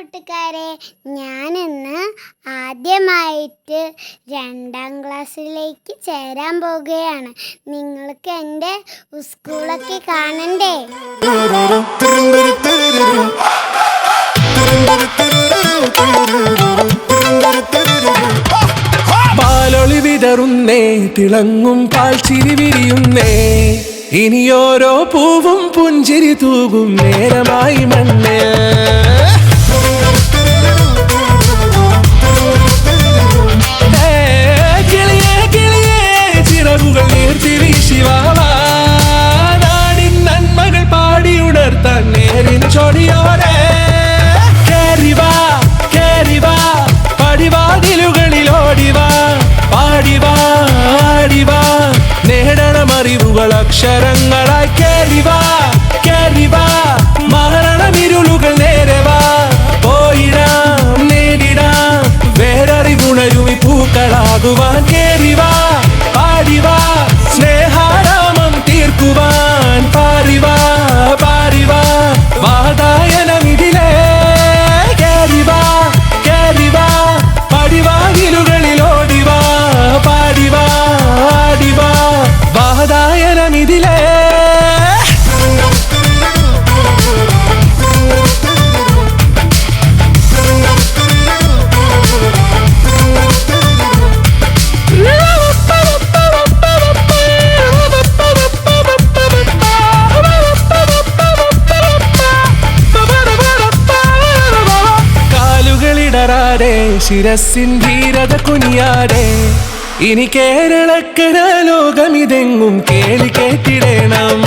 കൂട്ടുകാരെ, ഞാനിന്ന് ആദ്യമായിട്ട് 2ാം ക്ലാസ്സിലേക്ക് ചേരാൻ പോകുകയാണ്. നിങ്ങൾക്ക് എൻ്റെ സ്കൂളൊക്കെ കാണണ്ടേ? പാലൊളി വിതറുന്നേ, തിളങ്ങും പാൽ ചിരി വിരിയുന്നേ, ഇനിയോരോ പൂവും പുഞ്ചിരി തൂകും നേരമായി മണ്ണ്. കിളിയേ കിളിയേ ചിറകുകൾ നീർത്തി വീശിവാവാ, നാടിൻ നന്മകൾ പാടിയുണർത്താൻ നേരിൻ ചൊടിയോടെ. കേറിവാ കേറിവാ പടിവാതിലുകളിൽ ഓടിവാ, പാടിവാ ആടിവാ, നേടണം അറിവുകൾ അക്ഷരങ്ങളായി. കേറിവാ കേറിവാ മരണമിരുളുകൾ നേരവാ, പോയിടാം നേടിടാം വേററിവുണരുമി പൂക്കളാകുവാൻ. കേറിവാ പാടിവാ സ്നേഹാരാമം തീർക്കുവാൻ, പാറിവാ പാറിവാ വാതായനമിതിലേ. കേറിവാ കേറിവാ പടിവാതിലുകളിൽ ഓടിവാ, പാടിവാ ആടിവാ വാതായനമിതിലേ. കാലുകളിടറാതെ ശിരസിൻ ധീരത കുനിയാതെ, ഇനി കേരളക്കര ലോകമിതെങ്ങും കേളി കേട്ടിടണം.